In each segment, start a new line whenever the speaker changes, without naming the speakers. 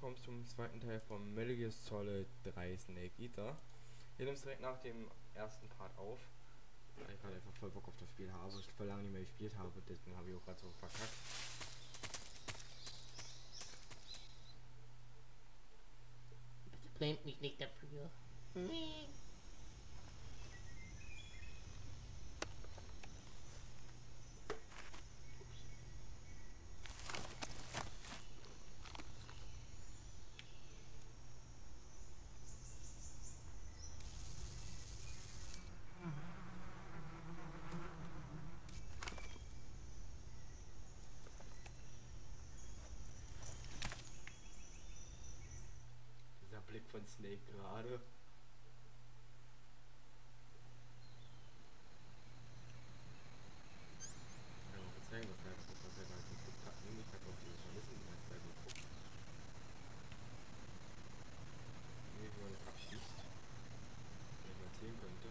willkommen zum zweiten Teil von Metal Gear Solid 3 Snake Eater. Wir nehmen es direkt nach dem ersten Part auf, weil ich gerade einfach voll Bock auf das Spiel habe, ich voll lange nicht mehr gespielt habe, deswegen habe ich auch gerade so verkackt.
Bitte blämt mich nicht dafür.
Dieser Blick von Snake gerade. Ich kann auch zeigen, was er gerade geguckt hat. Nämlich hat auch diese Journalisten die ganze Zeit geguckt. Wie man das abschießt. Wenn ich mal erzählen könnte.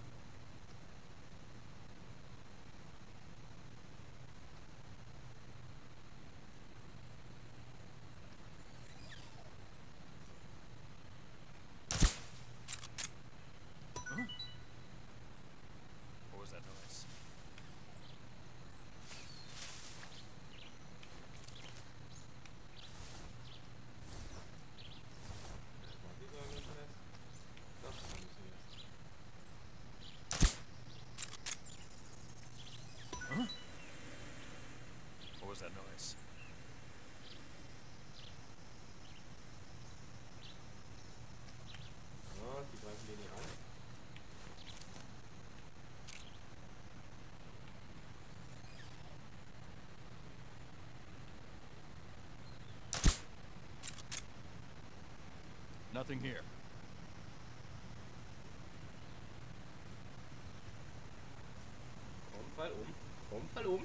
What was that noise?
Wie sagen wir das? Das funktioniert.
Huh? What was that noise?
Ja, die greifen den hier an.
Nothing here.
Komm, fall um. Komm, fall um.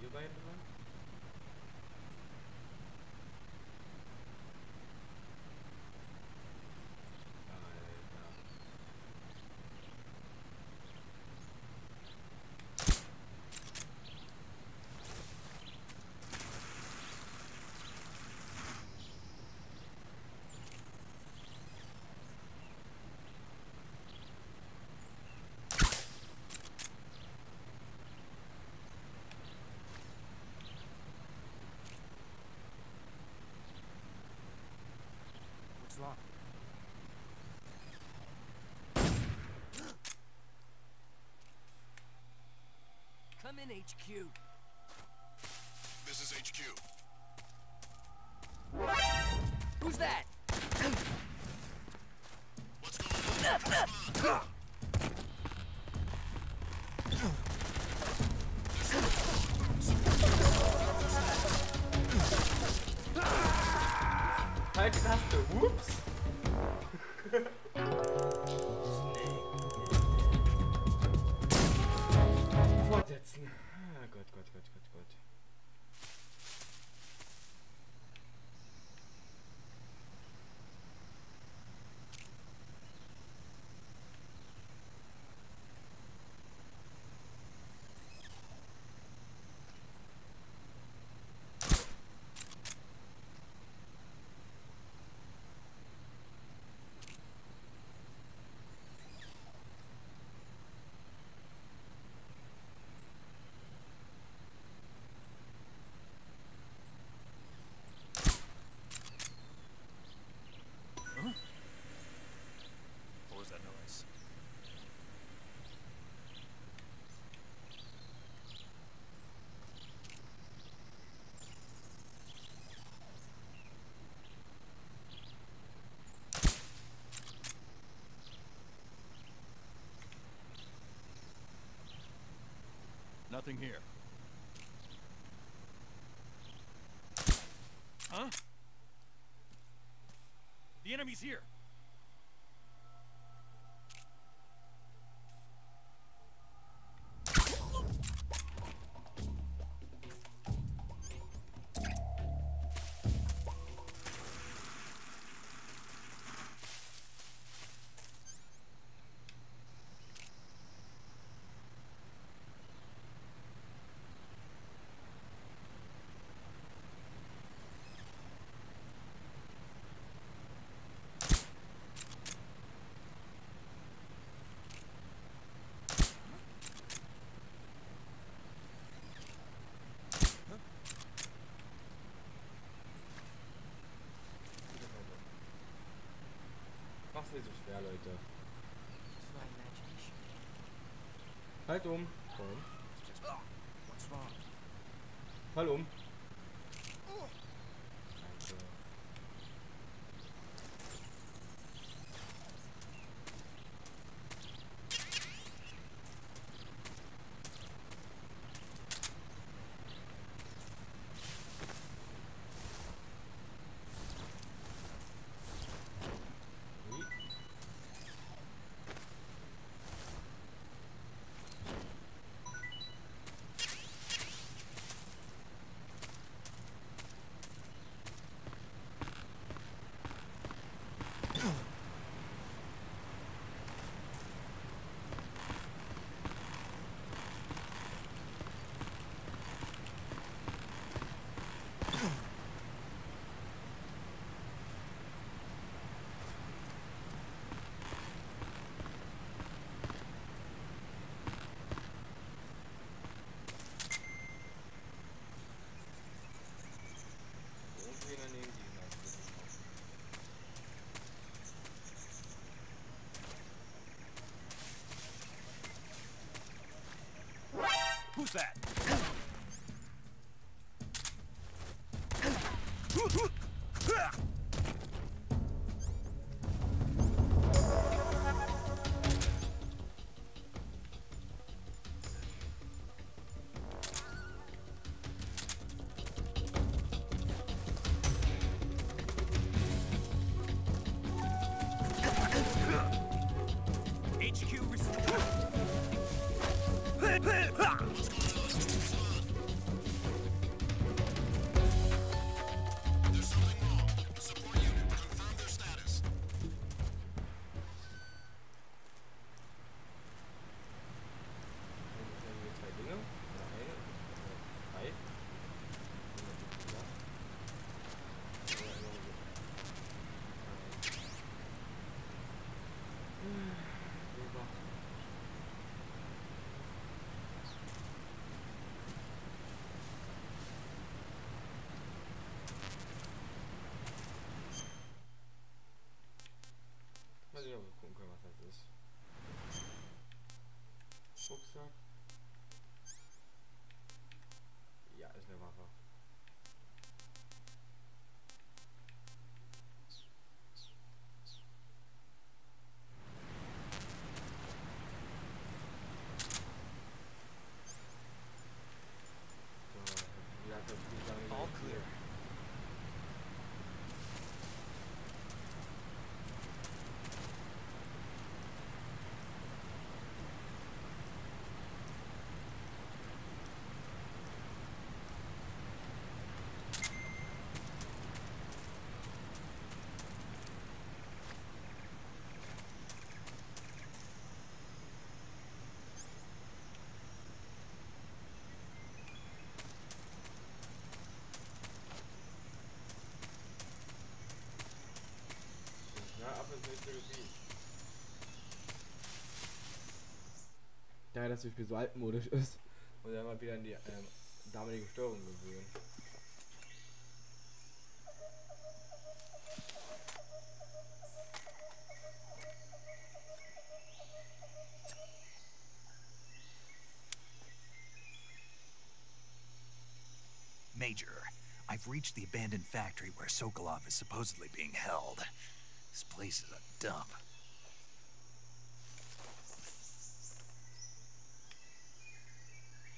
Ihr beiden dran? Alter.
What's wrong?
Come in, HQ.
This is HQ.
Who's that?
What's going on?
Halt die Taste. Ups. Fortsetzen. Ah, Gott.
What was that noise? Nothing here. Huh? The enemy's here.
mach's nicht so schwer, Leute.
It's my imagination.
Halt um. Komm.
Just what's wrong?
Fall um. Danke. Ui. Irgendjemand nehmen die ihn als Wissenschaft.
Who's that? HQ received.
There's something wrong. Support unit, confirm their status.
Dann haben wir zwei Dinge. Oder eine. Drei. Ja. Rüber. Mal sehen, ob wir gucken können, was das ist. Rucksack. Ja, ist eine Waffe. So, wie hat das Spiel lange
All
gedauert?
clear.
Ja, ab ins nächste Gebiet. Da das Spiel so altmodisch ist und dann mal wieder an die damalige Steuerung gewöhnen.
Major, I've reached the abandoned factory where Sokolov is supposedly being held. This place is a dump.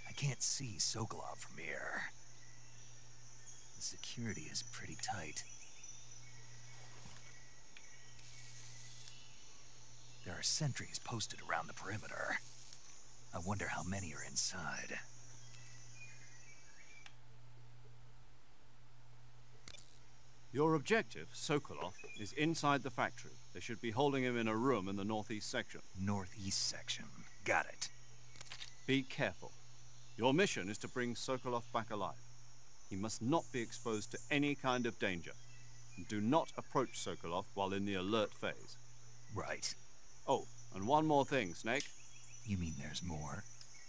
I can't see Sokolov from here. The security is pretty tight. There are sentries posted around the perimeter. I wonder how many are inside.
Your objective, Sokolov, is inside the factory. They should be holding him in a room in the northeast section.
Northeast section. Got it.
Be careful. Your mission is to bring Sokolov back alive. He must not be exposed to any kind of danger. And do not approach Sokolov while in the alert phase.
Right.
Oh, and one more thing, Snake.
You mean there's more?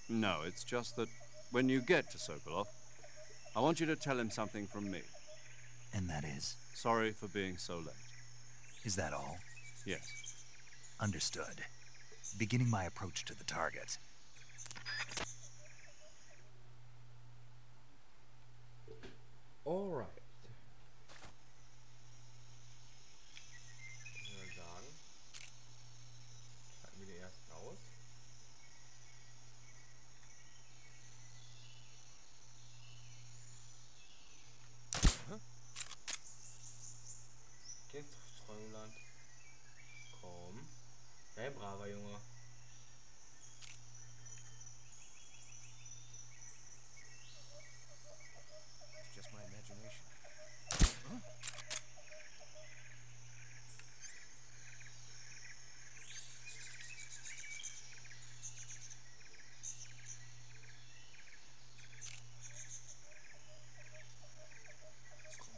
No, it's just that when you get to Sokolov, I want you to tell him something from me.
And that is?
Sorry for being so late.
Is that all?
Yes.
Understood. Beginning my approach to the target.
Alright. Na dann. Schalten wir den ersten aus. Geh ins Träumland. Komm. Hey, braver Junge.
It's just my imagination.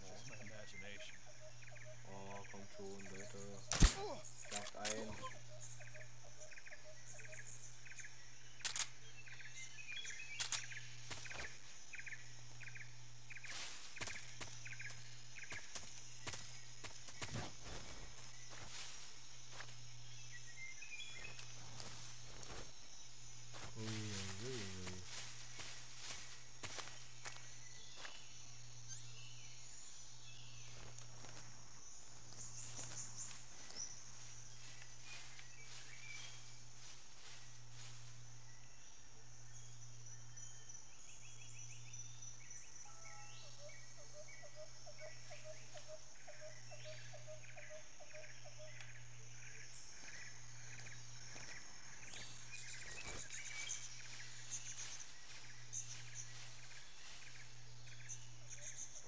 Just my imagination.
Oh, komm schon, bitte. Schlaft ein. Uiuiui.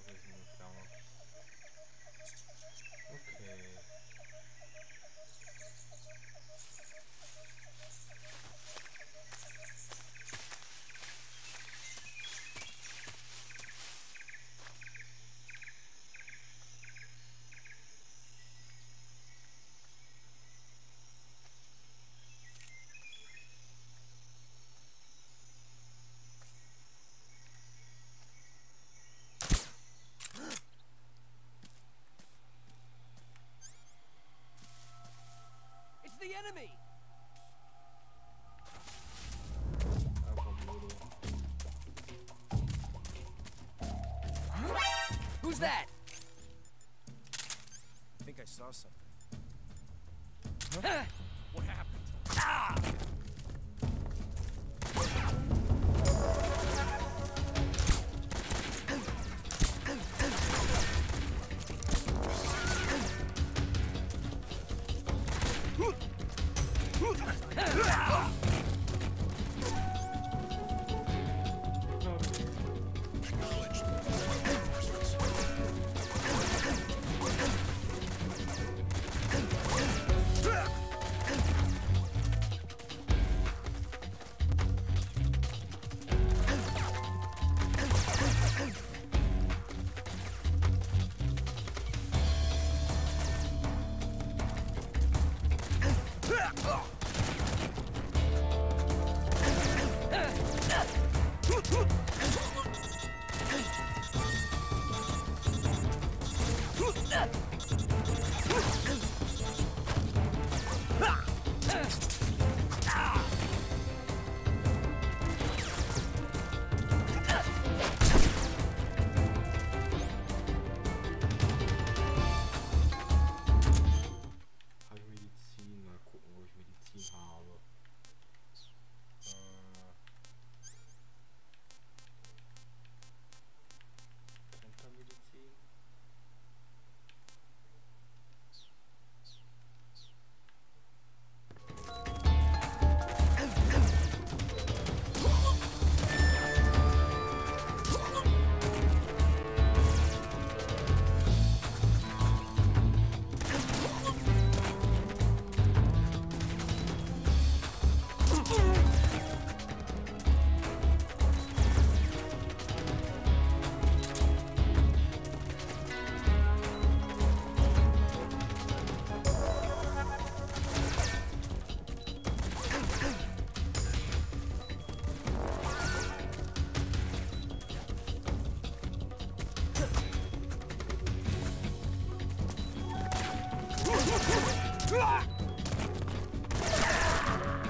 Das ist eine Flamme. Okay.
It's the enemy!
Einfach Modo.
Who's that?
I think I saw something.
Huh?
What happened?
Ah!
Acknowledged. Reinforcements.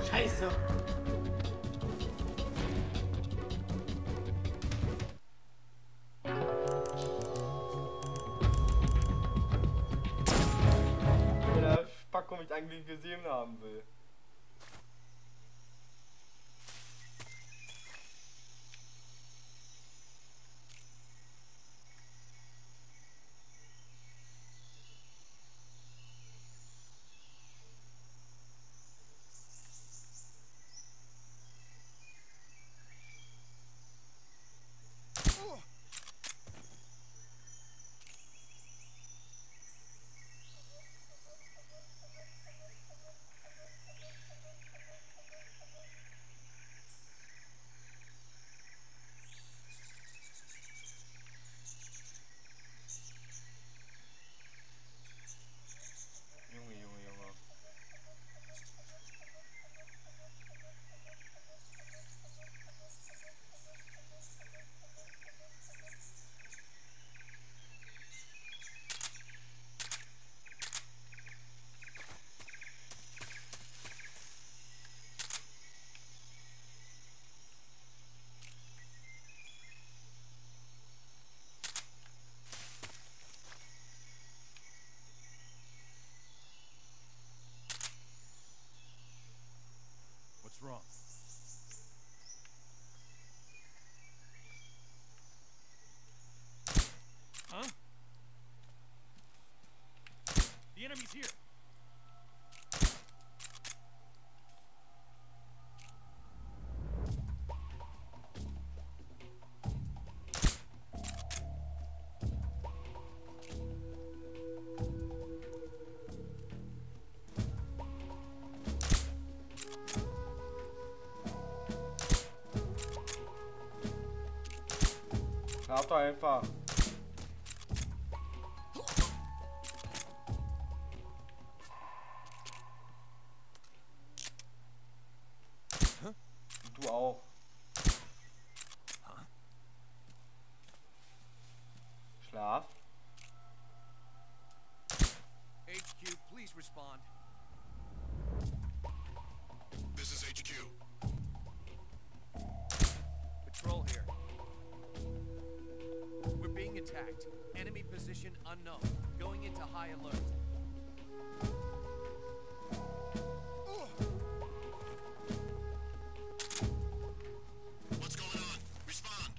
Scheiße.
Wenn der Spacko mich eigentlich gesehen haben will. Junge, Junge, Junge.
What's wrong?
Huh? The enemy's here.
Schlaf doch einfach. Und du auch. Schlaf.
HQ, please respond.
This is HQ.
Patrol here. We're being attacked. Enemy position unknown. Going into high alert.
What's going on? Respond.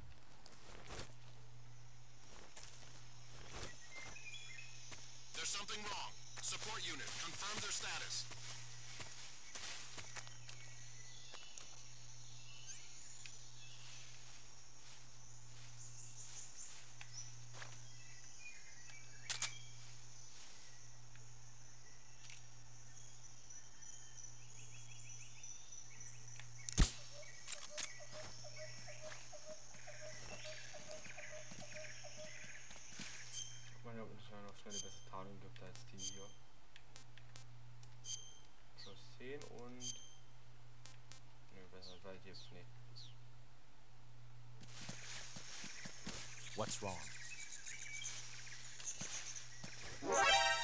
There's something wrong. Support unit, confirm their status.
Guck mal, ob es noch schnell die beste Tarnung gibt als die hier. Plus 10 und... Ne, besser seid ihr jetzt nicht.
What's wrong?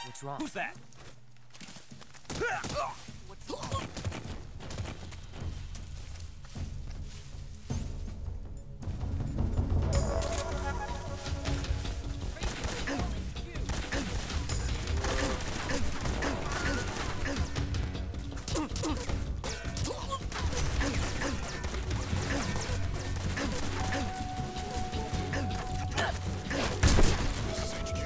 What's wrong?
Who's that?
This is HQ.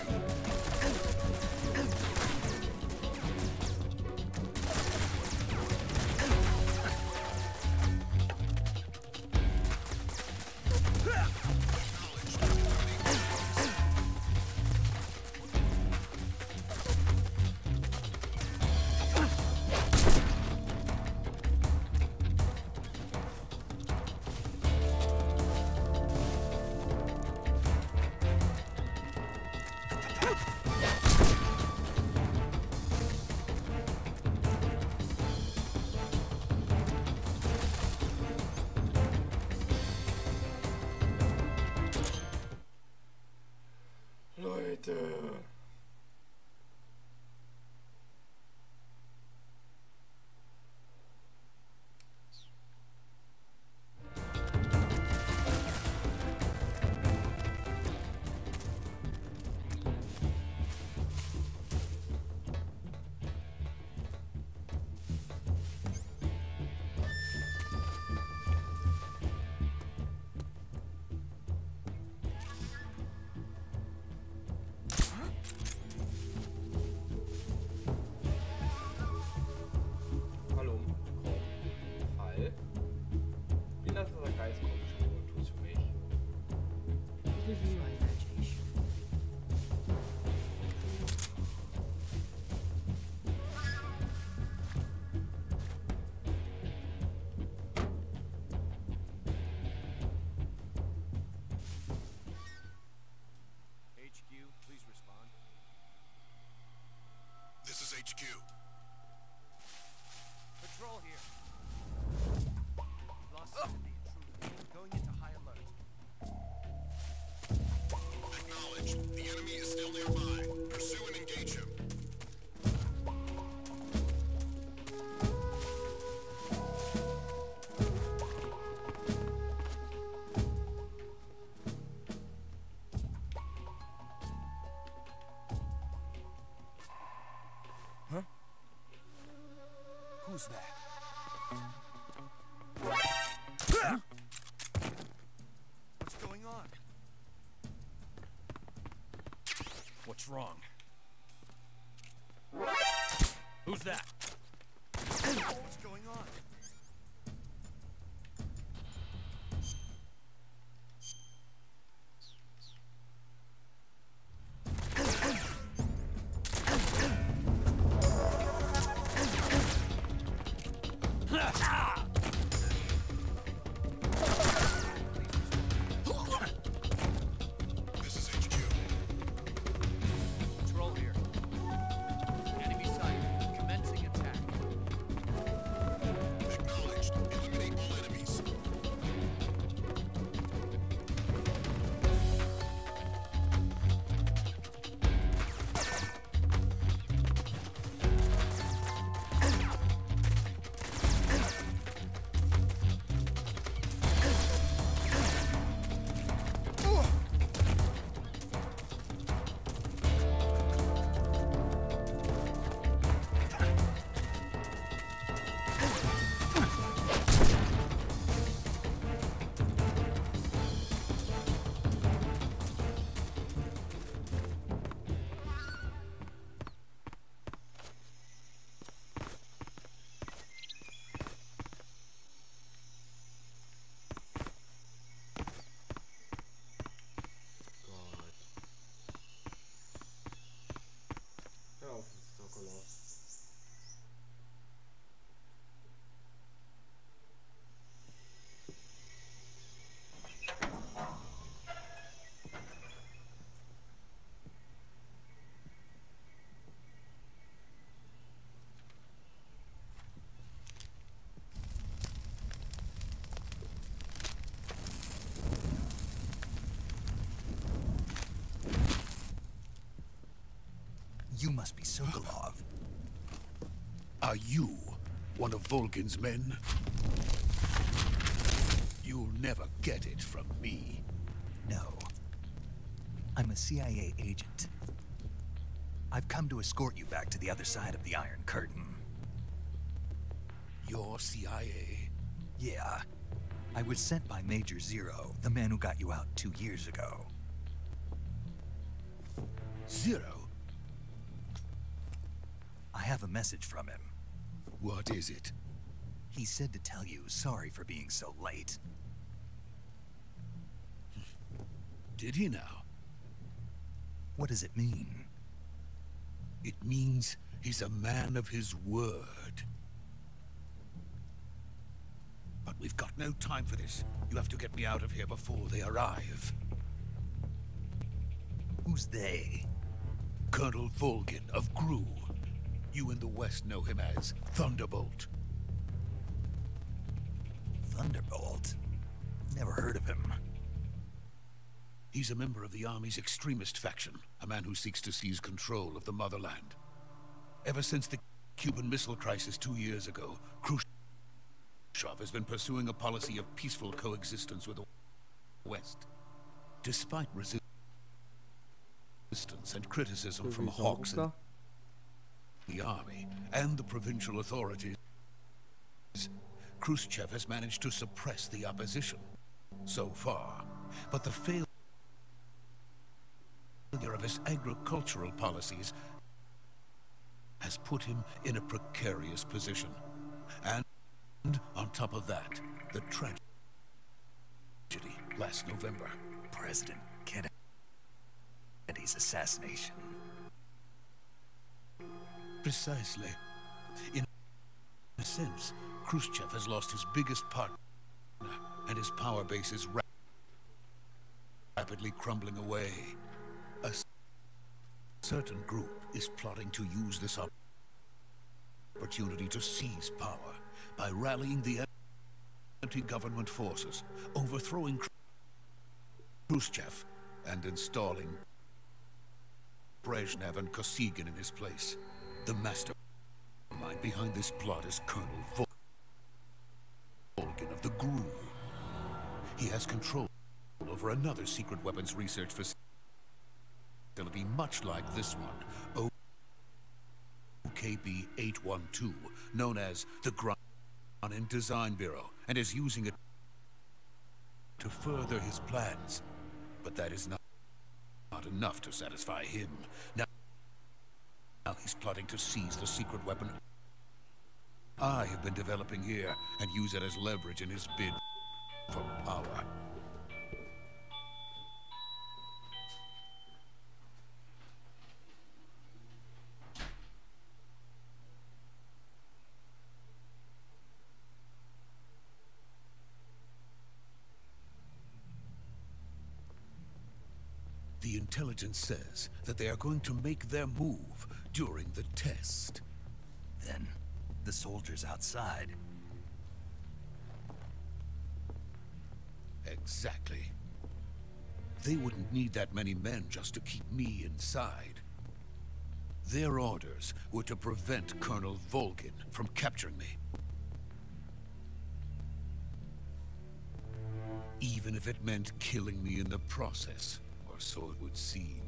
HQ.
Patrol here. Lost sight of the intruder. Going into high alert.
Acknowledge. The enemy is still nearby. Pursue and engage him.
Who's that? What's going on? What's wrong? Who's that? What's going on?
This is HQ.
Patrol here. Enemy sighted. Commencing attack.
Acknowledged. Eliminate all enemies.
Gott. Hör auf, Sokolov.
You must be Sokolov.
Are you one of Volgin's men? You'll never get it from me.
No. I'm a CIA agent. I've come to escort you back to the other side of the Iron Curtain.
You're CIA?
Yeah. I was sent by Major Zero, the man who got you out 2 years ago.
Zero?
I have a message from him.
What is it?
He said to tell you sorry for being so late.
Did he now?
What does it mean?
It means he's a man of his word. But we've got no time for this. You have to get me out of here before they arrive.
Who's they?
Colonel Volgin of Gru. You in the West know him as Thunderbolt.
Thunderbolt? Never heard of him.
He's a member of the Army's extremist faction, a man who seeks to seize control of the motherland. Ever since the Cuban Missile Crisis 2 years ago, Khrushchev has been pursuing a policy of peaceful coexistence with the West. Despite resistance and criticism from hawks in the army and the provincial authorities, Khrushchev has managed to suppress the opposition so far. But the failure of his agricultural policies has put him in a precarious position. And on top of that, the tragedy last November.
President Kennedy's assassination.
Precisely. In a sense, Khrushchev has lost his biggest partner, and his power base is rapidly crumbling away. A certain group is plotting to use this opportunity to seize power by rallying the anti-government forces, overthrowing Khrushchev, and installing Brezhnev and Kosygin in his place. The mastermind behind this plot is Colonel Volgin of the GRU. He has control over another secret weapons research facility much like this one, OKB-812, known as the Granin Design Bureau, and is using it to further his plans. But that is not enough to satisfy him. Now he's plotting to seize the secret weapon I have been developing here and use it as leverage in his bid for power. The intelligence says that they are going to make their move during the test.
Then, the soldiers outside.
Exactly. They wouldn't need that many men just to keep me inside. Their orders were to prevent Colonel Volgin from capturing me. Even if it meant killing me in the process, or so it would seem.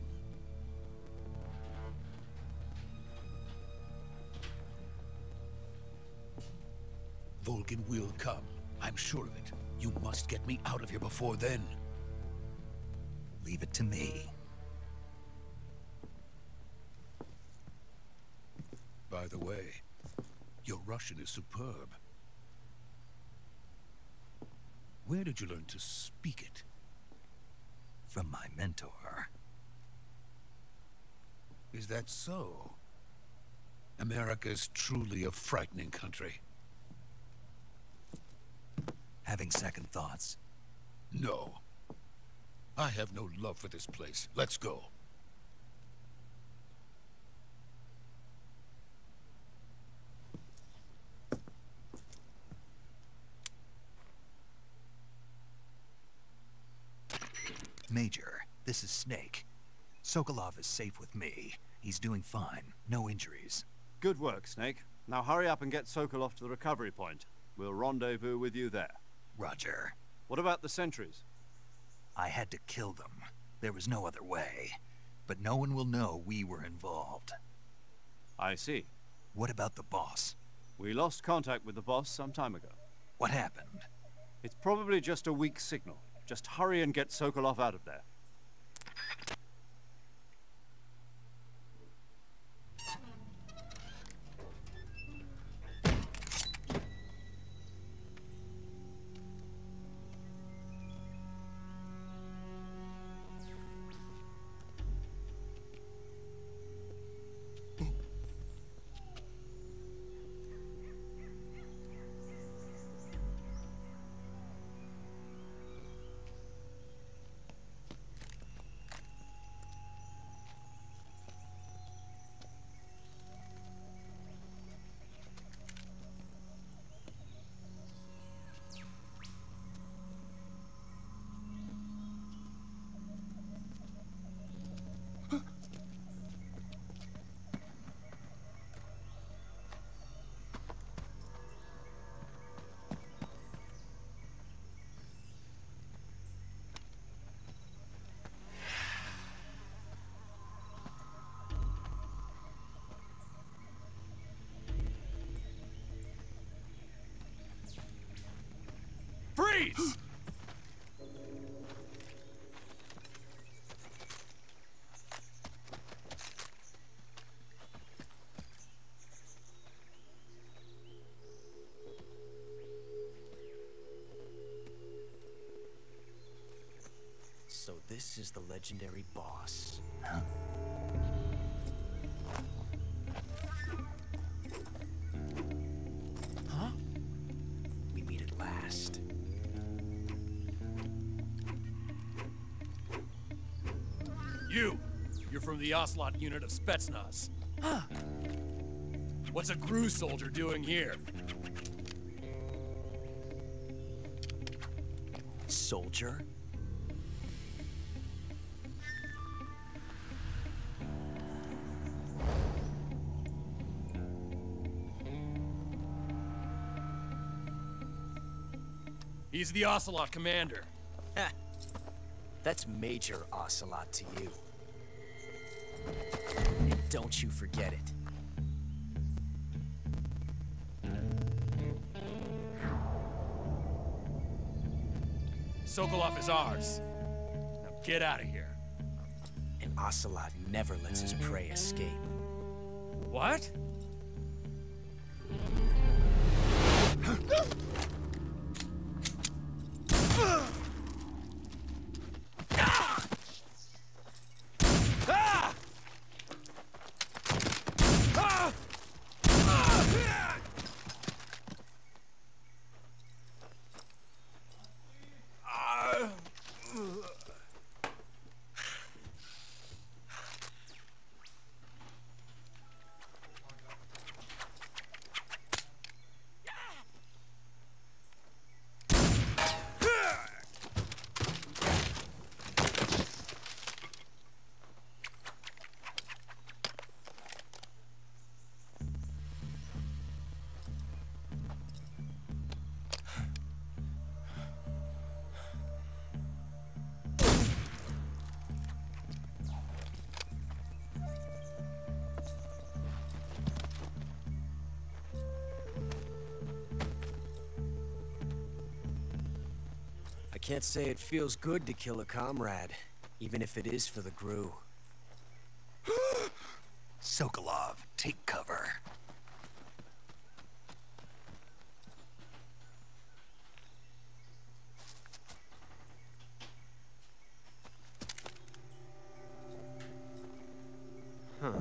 Volgin will come. I'm sure of it. You must get me out of here before then.
Leave it to me.
By the way, your Russian is superb. Where did you learn to speak it?
From my mentor.
Is that so? America is truly a frightening country.
Having second thoughts?
No. I have no love for this place. Let's go.
Major, this is Snake. Sokolov is safe with me. He's doing fine. No injuries.
Good work, Snake. Now hurry up and get Sokolov to the recovery point. We'll rendezvous with you there.
Roger.
What about the sentries?
I had to kill them. There was no other way. But no one will know we were involved.
I see.
What about the boss?
We lost contact with the boss some time ago.
What happened?
It's probably just a weak signal. Just hurry and get Sokolov out of there.
Freeze!
So this is the legendary boss.
Huh?
Huh? We meet at last.
You're from the Ocelot unit of Spetsnaz.
Huh.
What's a crew soldier doing here?
Soldier?
He's the Ocelot commander.
Heh. That's Major Ocelot to you. And don't you forget it.
Sokolov is ours. Now get out of here.
And Ocelot never lets his prey escape.
What?
I can't say it feels good to kill a comrade, even if it is for the GRU.
Sokolov, take cover.
Huh.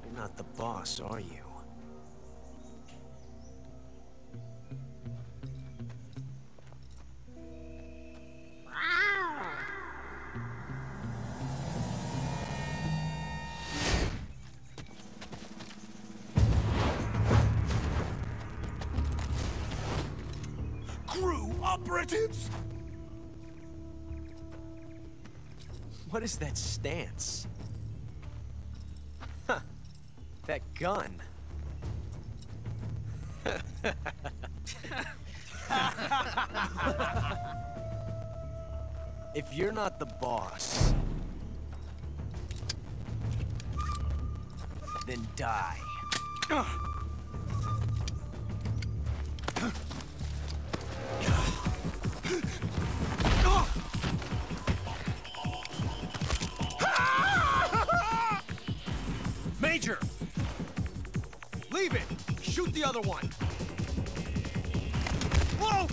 You're not the boss, are you?
GRU operatives!
What is that stance? Huh. That gun. If you're not the boss, then die.
Major! Leave it! Shoot the other one! Whoa!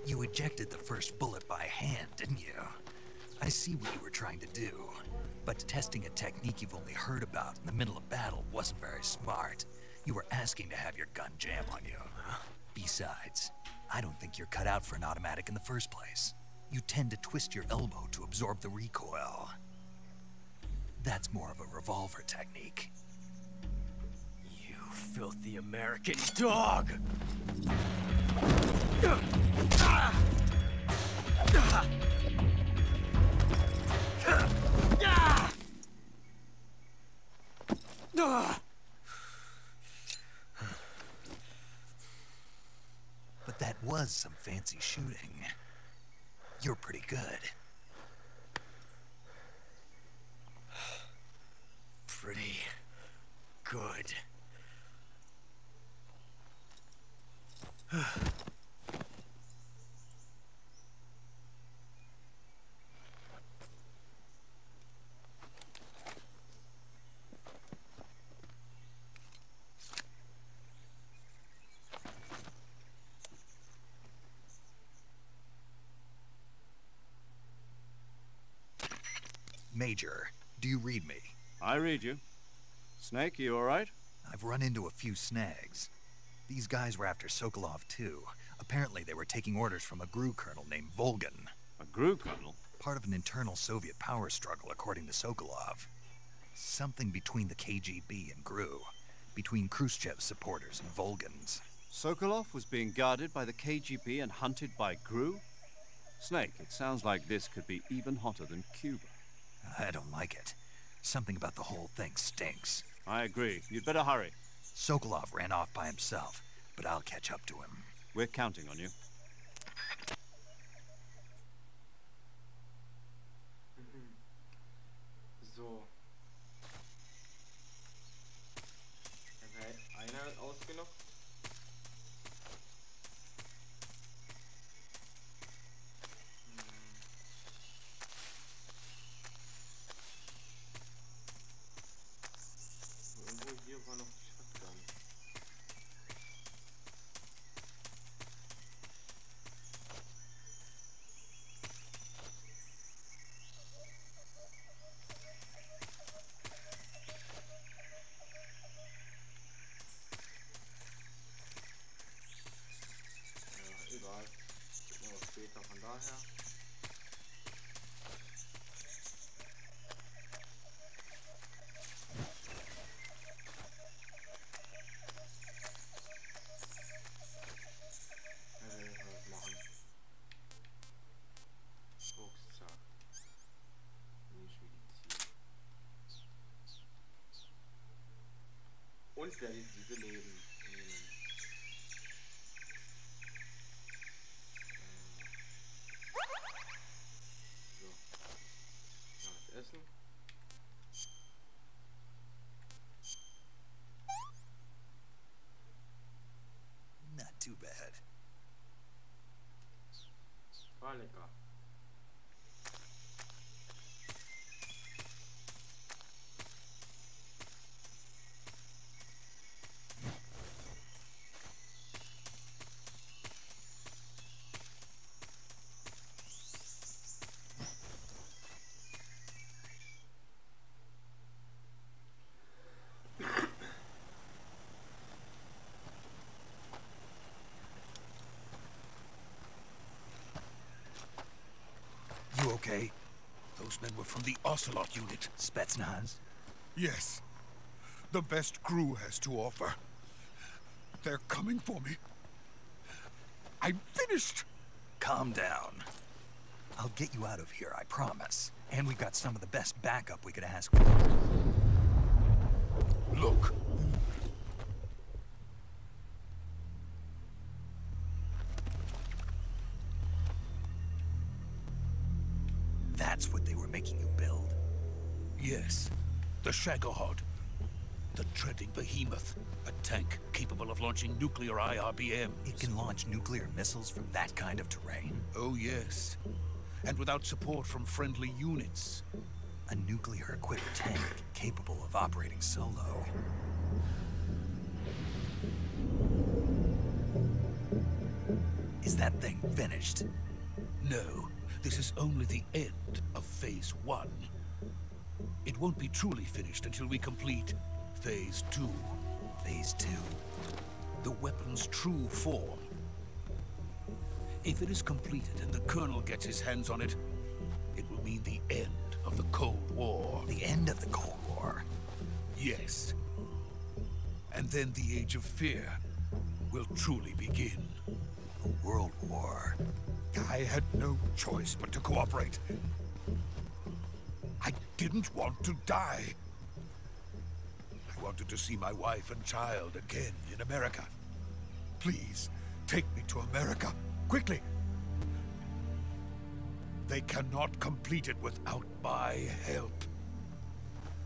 You ejected the first bullet by hand, didn't you? I see what you were trying to do. But testing a technique you've only heard about in the middle of battle wasn't very smart. You were asking to have your gun jam on you. Besides, I don't think you're cut out for an automatic in the first place. You tend to twist your elbow to absorb the recoil. That's more of a revolver technique.
You filthy American dog!
That was some fancy shooting. You're pretty good.
Pretty good.
Major, do you read me?
I read you. Snake, you all right?
I've run into a few snags. These guys were after Sokolov too. Apparently they were taking orders from a GRU colonel named Volgan.
A GRU colonel?
Part of an internal Soviet power struggle, according to Sokolov. Something between the KGB and GRU. Between Khrushchev's supporters and Volgan's.
Sokolov was being guarded by the KGB and hunted by GRU? Snake, it sounds like this could be even hotter than Cuba.
I don't like it. Something about the whole thing stinks.
I agree. You'd better hurry.
Sokolov ran off by himself, but I'll catch up to him.
We're counting on you.
So. Okay, einer wird ausgenockt. Irgendwo hier war noch die Shotgun. Ja, egal. Gucken wir später von daher. Was machen. Rucksack. Nicht Medizin. Und werde diese Leben nehmen. So. Mal was essen.
Not too bad.
War lecker.
You okay? Those men were from the Ocelot unit.
Spetsnaz?
Yes. The best GRU has to offer. They're coming for me. I'm finished!
Calm down. I'll get you out of here, I promise. And we've got some of the best backup we could ask for.
Look.
That's what they were making you build?
Yes. The Shagohod. The treading behemoth. A tank capable of launching nuclear IRBMs.
It can launch nuclear missiles from that kind of terrain?
Oh, yes. And without support from friendly units.
A nuclear-equipped tank capable of operating solo. Is that thing finished?
No. This is only the end of Phase 1. It won't be truly finished until we complete Phase 2.
Phase 2?
The weapon's true form. If it is completed and the Colonel gets his hands on it, it will mean the end of the Cold War.
The end of the Cold War?
Yes. And then the Age of Fear will truly begin.
A world war.
I had no choice but to cooperate. I didn't want to die. I wanted to see my wife and child again in America. Please, Take me to America, quickly! They cannot complete it without my help.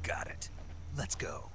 Got it. Let's go.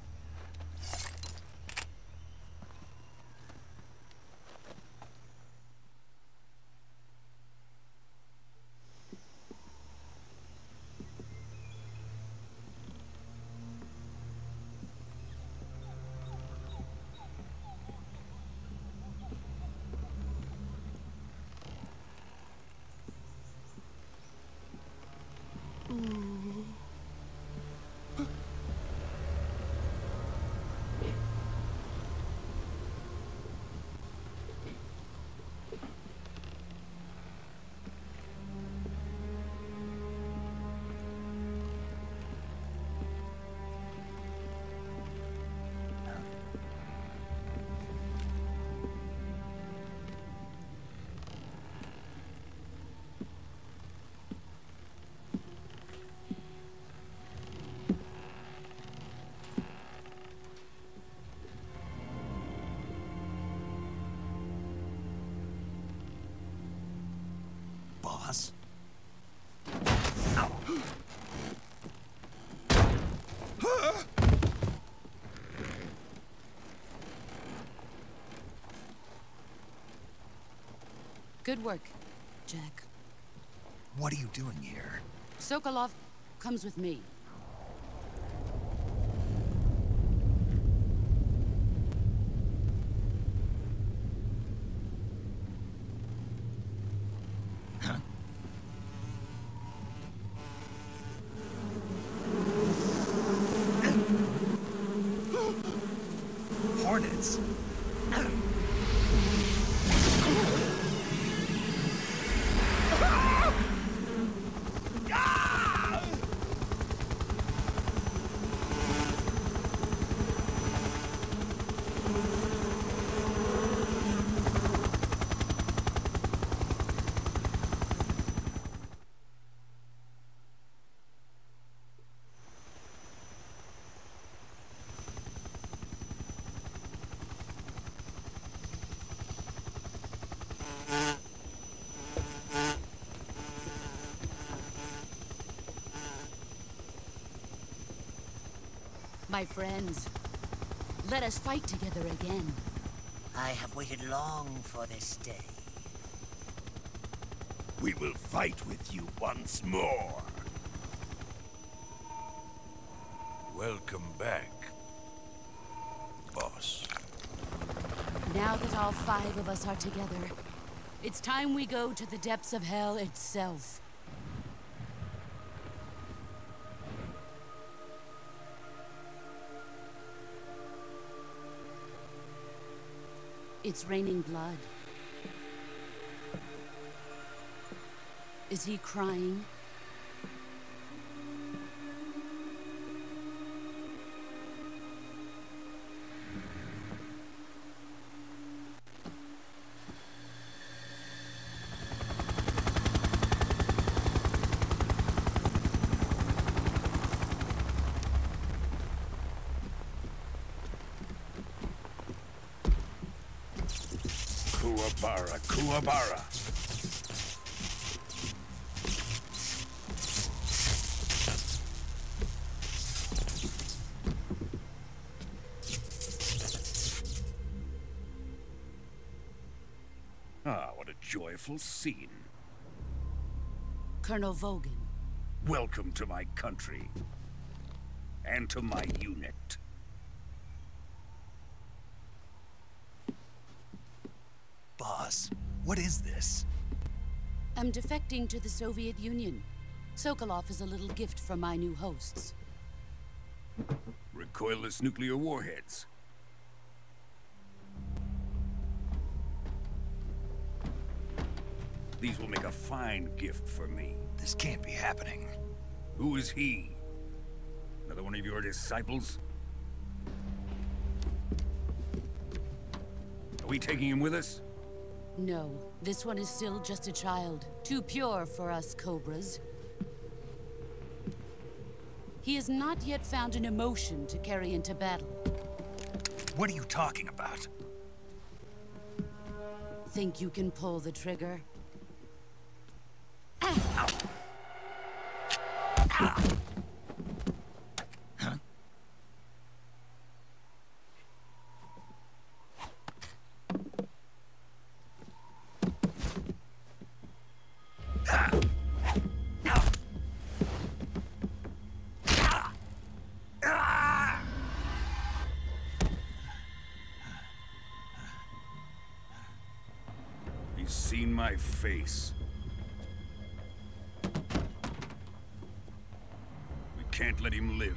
Boss?
Good work, Jack.
What are you doing here?
Sokolov comes with me.
Hornets?
My friends, let us fight together again.
I have waited long for this day.
We will fight with you once more. Welcome back, boss.
Now that all 5 of us are together, it's time we go to the depths of hell itself. It's raining blood. Is he crying?
Kuwabara, Kuwabara. Ah, what a joyful scene.
Colonel Vogan.
Welcome to my country. And to my unit.
Boss, what is this?
I'm defecting to the Soviet Union. Sokolov is a little gift from my new hosts.
Recoilless nuclear warheads. These will make a fine gift for me.
This can't be happening.
Who is he? Another one of your disciples? Are we taking him with us?
No, this one is still just a child. Too pure for us Cobras. He has not yet found an emotion to carry into battle.
What are you talking about?
think you can pull the trigger?
He's seen my face. We can't let him live.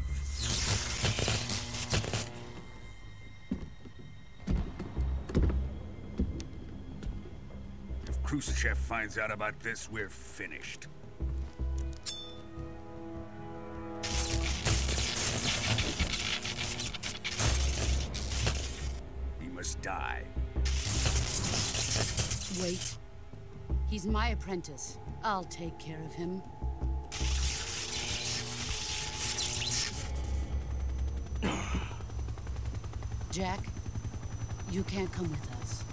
If Khrushchev finds out about this, we're finished. He must die.
Wait. He's my apprentice. I'll take care of him. Jack, you can't come with us.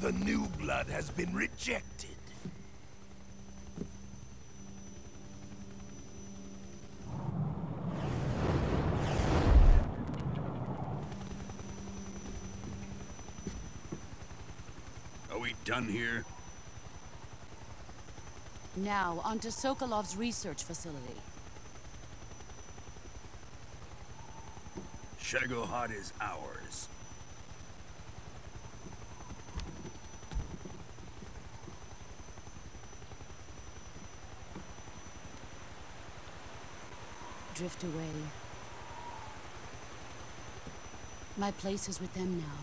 The new blood has been rejected.
Are we done here?
Now, onto Sokolov's research facility.
Shagohod is ours.
Drift away. My place is with them now.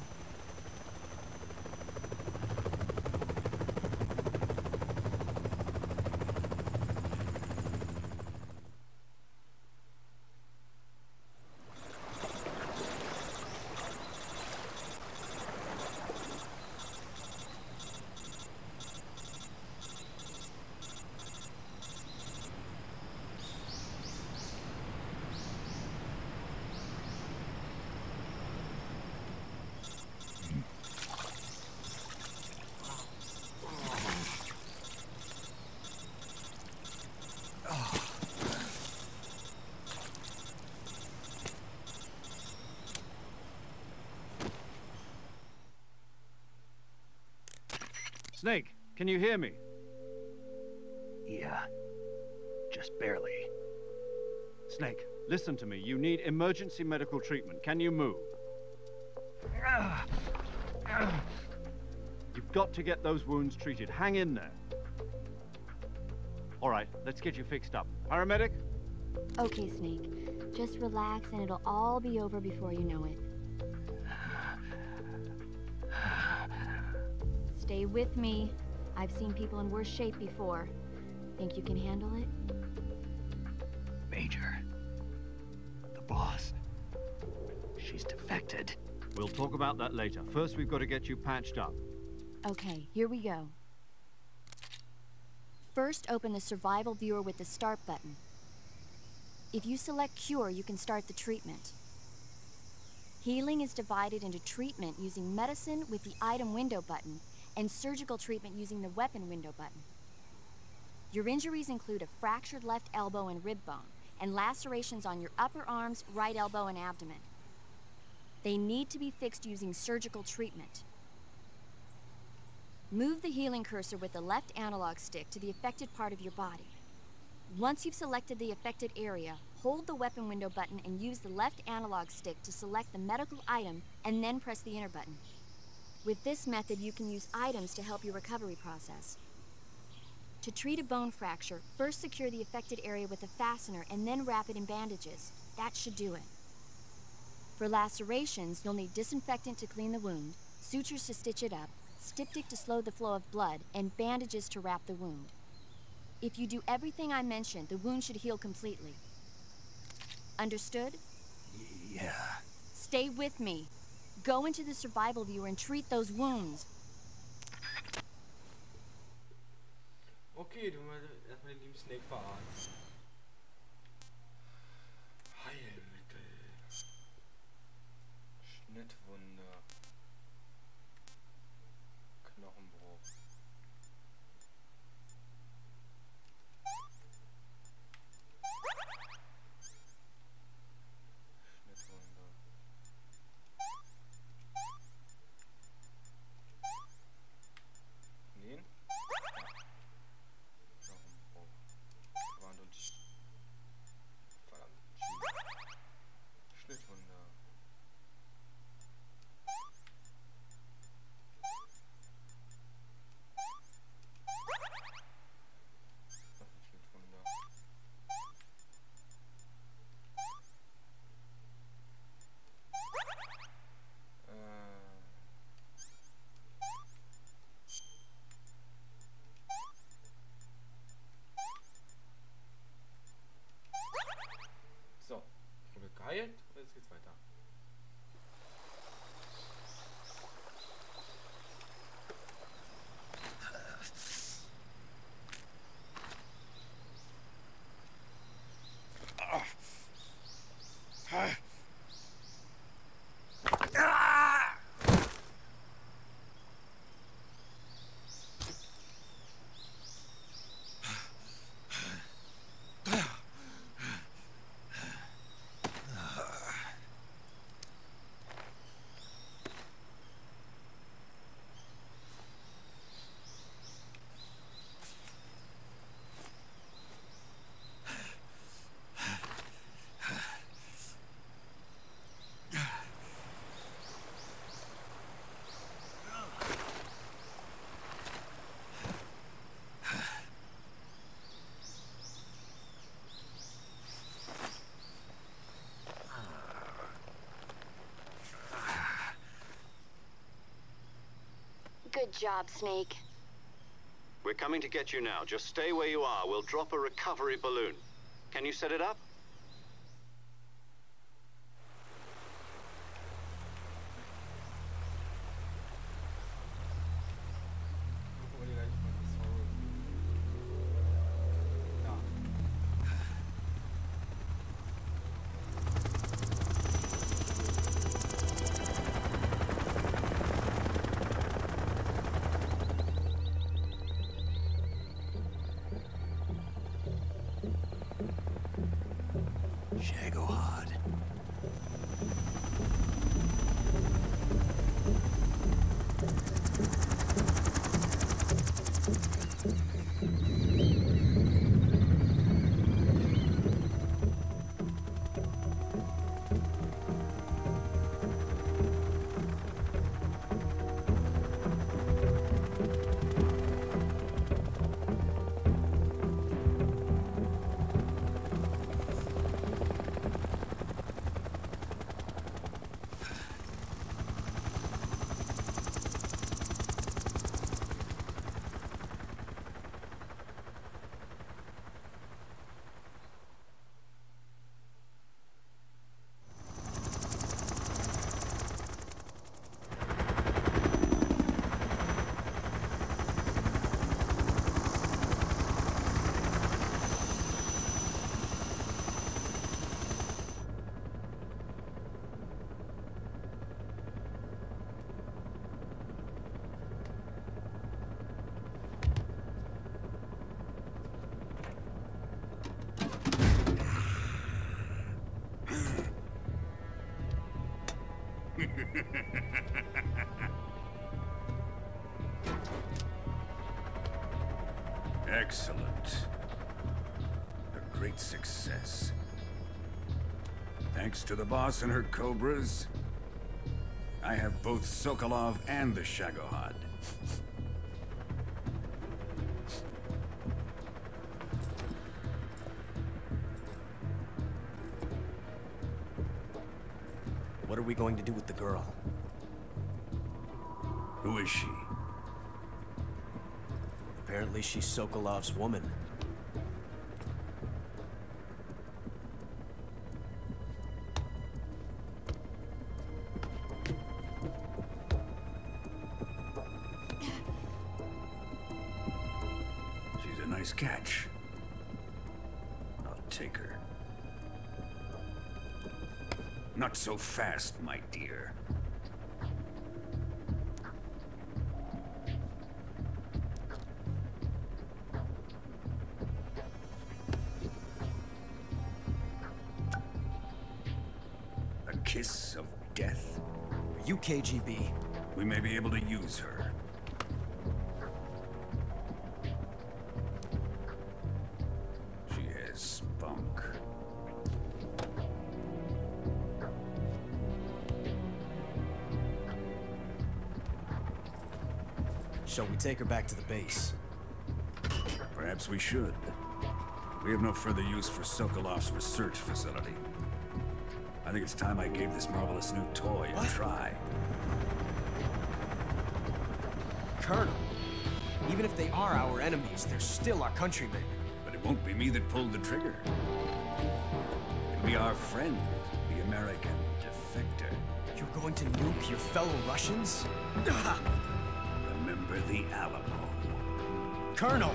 Snake, can you hear me?
Yeah, just barely.
Snake, listen to me. You need emergency medical treatment. Can you move? You've got to get those wounds treated. Hang in there. All right, let's get you fixed up. Paramedic?
Okay, Snake. Just relax and it'll all be over before you know it. Stay with me. I've seen people in worse shape before. Think you can handle it?
Major. The boss. She's defected.
We'll talk about that later. First, we've got to get you patched up.
Okay, here we go. First, open the survival viewer with the start button. If you select cure, you can start the treatment. Healing is divided into treatment using medicine with the item window button and surgical treatment using the weapon window button. Your injuries include a fractured left elbow and rib bone, and lacerations on your upper arms, right elbow, and abdomen. They need to be fixed using surgical treatment. Move the healing cursor with the left analog stick to the affected part of your body. Once you've selected the affected area, hold the weapon window button and use the left analog stick to select the medical item, and then press the enter button. With this method, you can use items to help your recovery process. To treat a bone fracture, first secure the affected area with a fastener and then wrap it in bandages. That should do it. For lacerations, you'll need disinfectant to clean the wound, sutures to stitch it up, styptic to slow the flow of blood, and bandages to wrap the wound. If you do everything I mentioned, the wound should heal completely. Understood?
Yeah.
Stay with me. Go into the survival viewer and treat those wounds.
Okay, du mal erstmal den lieben Snake verarzt. Heilmittel. Schnittwunde. Knochenbruch. Schnittwunde. Nähen? Knochenbruch. Wand und verdammt. Schnittwunde. Das ist Schnittwunde. So, ich wurde geheilt und jetzt geht's weiter.
Good job, Snake.
We're coming to get you now. Just stay where you are. We'll drop a recovery balloon. Can you set it up?
Shagohod.
Excellent. A great success. Thanks to the boss and her cobras,
I have both Sokolov and the Shagohod.
What are we going to do with the girl?
Who is she?
Apparently she's Sokolov's woman.
She's a nice catch. I'll take her. Not so fast, my dear. A kiss of death?
Are you KGB?
We may be able to use her. She has spunk.
Shall we take her back to the base?
Perhaps we should. We have no further use for Sokolov's research facility. I think it's time I gave this marvelous new toy a try.
Colonel, even if they are our enemies, they're still our countrymen.
But it won't be me that pulled the trigger. It'll be our friend, the American defector.
You're going to nuke your fellow Russians?
Remember the Alamo.
Colonel!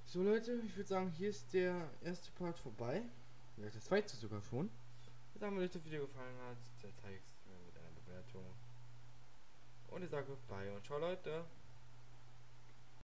So Leute, ich würde sagen, hier ist der erste Part vorbei. Ja, der zweite sogar schon. Ich würde sagen, wenn euch das Video gefallen hat, dann zeigt es mir mit einer Bewertung. Und ich sage bye und ciao Leute.